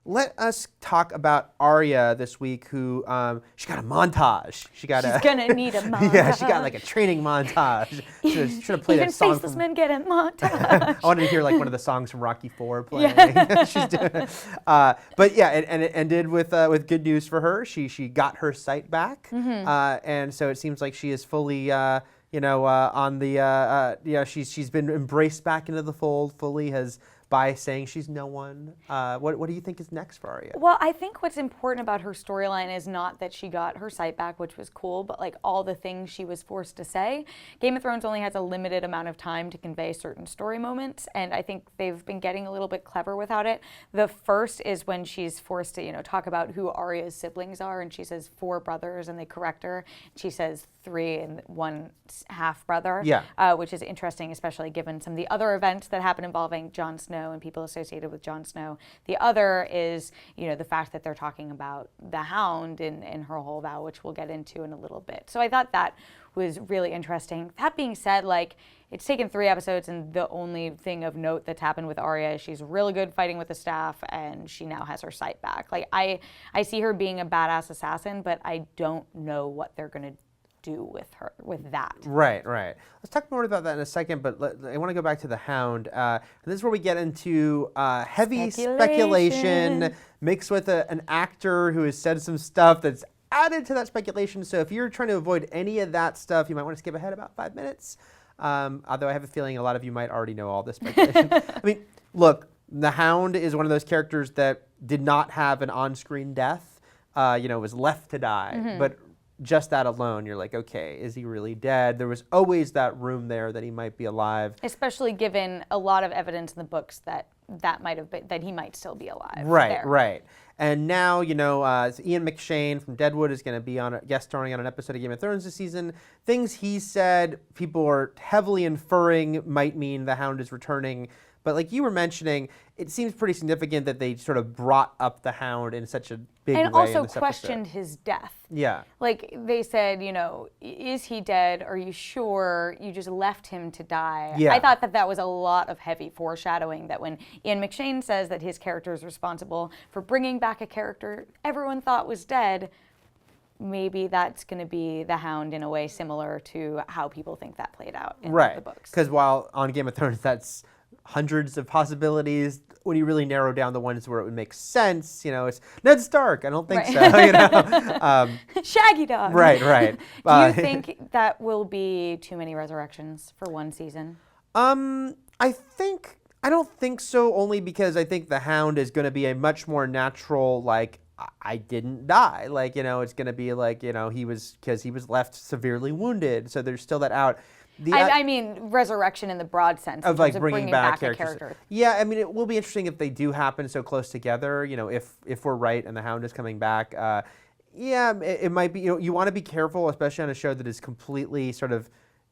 Let us talk about Arya this week, who she got a montage. She's gonna need a montage. Yeah, she got like a training montage. Should have played Even a song faceless men get a montage. I wanted to hear like one of the songs from Rocky IV playing. Yeah. She's doing, but yeah, and it ended with good news for her. She got her sight back, and so it seems like she is fully. On the she's been embraced back into the fold fully by saying she's no one. What do you think is next for Arya? Well, I think what's important about her storyline is not that she got her sight back, which was cool, but like all the things she was forced to say. Game of Thrones only has a limited amount of time to convey certain story moments, and I think they've been getting a little bit clever without it. The first is when she's forced to, talk about who Arya's siblings are, and she says 4 brothers, and they correct her. She says 3 and 1 half brother, which is interesting, especially given some of the other events that happen involving Jon Snow and people associated with Jon Snow. The other is, the fact that they're talking about the Hound in her whole vow, which we'll get into in a little bit. So I thought that was really interesting. That being said, it's taken 3 episodes, and the only thing of note that's happened with Arya is she's really good fighting with the staff, and she now has her sight back. I see her being a badass assassin, but I don't know what they're going to do with that. Right. Let's talk more about that in a second, but I want to go back to the Hound. This is where we get into heavy speculation mixed with an actor who has said some stuff that's added to that speculation. So if you're trying to avoid any of that stuff, you might want to skip ahead about 5 minutes. Although I have a feeling a lot of you might already know all this speculation. I mean, look, the Hound is one of those characters that did not have an on-screen death. Was left to die, but just that alone, you're like, okay, is he really dead? There was always that room there that he might be alive. Especially given a lot of evidence in the books that might have been, that he might still be alive. Right. And now, Ian McShane from Deadwood is going to be guest starring on an episode of Game of Thrones this season. Things he said, people are heavily inferring might mean the Hound is returning. But like you were mentioning, it seems pretty significant that they sort of brought up the Hound in such a big way. And also in this questioned episode. his death. Yeah. Like they said, is he dead? Are you sure you just left him to die? Yeah. I thought that was a lot of heavy foreshadowing, that when Ian McShane says that his character is responsible for bringing back a character everyone thought was dead, maybe that's going to be the Hound in a way similar to how people think that played out in the books. Because while on Game of Thrones, that's hundreds of possibilities. When you really narrow down the ones where it would make sense, it's Ned Stark. I don't think so. Shaggy Dog. Right. Do you think that will be too many resurrections for one season? I don't think so. Only because I think the Hound is going to be a much more natural, I didn't die. It's going to be he was left severely wounded. So there's still that out. I mean resurrection in the broad sense of bringing back a character. Yeah, I mean it will be interesting if they do happen so close together. If we're right and the Hound is coming back. It might be. You want to be careful, especially on a show that is completely sort of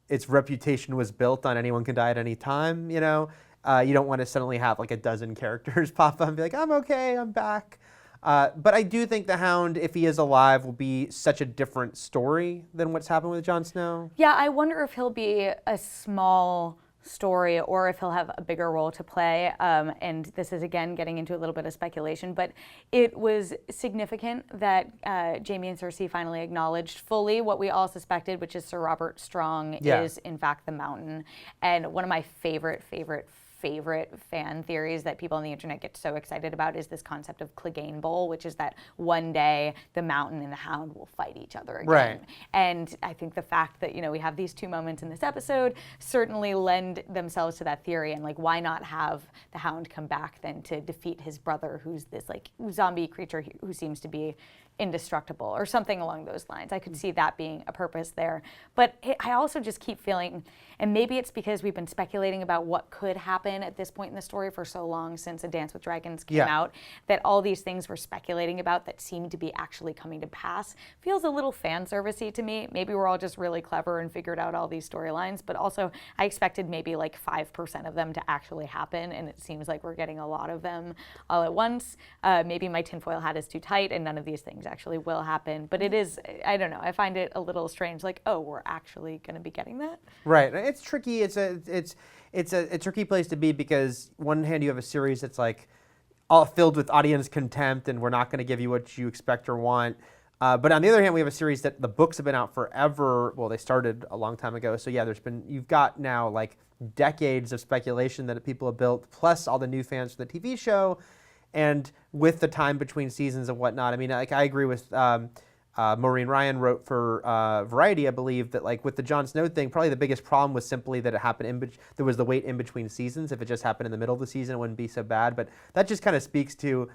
its reputation was built on anyone can die at any time. You don't want to suddenly have like a dozen characters pop up and be like, I'm okay, I'm back. But I do think the Hound, if he is alive, will be such a different story than what's happened with Jon Snow. Yeah, I wonder if he'll be a small story or if he'll have a bigger role to play. And this is, again, getting into a little bit of speculation. But it was significant that Jaime and Cersei finally acknowledged fully what we all suspected, which is Sir Robert Strong is, in fact, the Mountain. And one of my favorite fan theories that people on the internet get so excited about is this concept of Clegane Bowl, which is that one day the Mountain and the Hound will fight each other again. Right. And I think the fact that, we have these 2 moments in this episode certainly lend themselves to that theory. And why not have the Hound come back then to defeat his brother, who's this zombie creature who seems to be indestructible or something along those lines. I could see that being a purpose there. But I also just keep feeling, and maybe it's because we've been speculating about what could happen at this point in the story for so long since A Dance with Dragons came out, that all these things we're speculating about that seem to be actually coming to pass feels a little fan servicey to me. Maybe we're all just really clever and figured out all these storylines, but also I expected maybe 5% of them to actually happen, and it seems like we're getting a lot of them all at once. Maybe my tinfoil hat is too tight and none of these things actually will happen, but it is, I don't know, I find it a little strange, we're actually going to be getting that. Right. It's tricky. It's a tricky place to be because one hand you have a series that's all filled with audience contempt, and we're not going to give you what you expect or want. But on the other hand, we have a series that the books have been out forever. Well, they started a long time ago. So yeah, you've got now like decades of speculation that people have built, plus all the new fans for the TV show, and with the time between seasons and whatnot. I mean, like I agree with Maureen Ryan wrote for Variety, I believe, that like with the Jon Snow thing, probably the biggest problem was simply that it happened there was the wait in between seasons. If it just happened in the middle of the season, it wouldn't be so bad. But that just kind of speaks to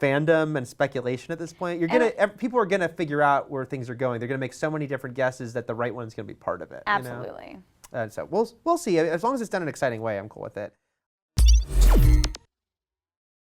fandom and speculation at this point. People are gonna figure out where things are going. They're gonna make so many different guesses that the right one's gonna be part of it. Absolutely. You know? So we'll see. As long as it's done in an exciting way, I'm cool with it.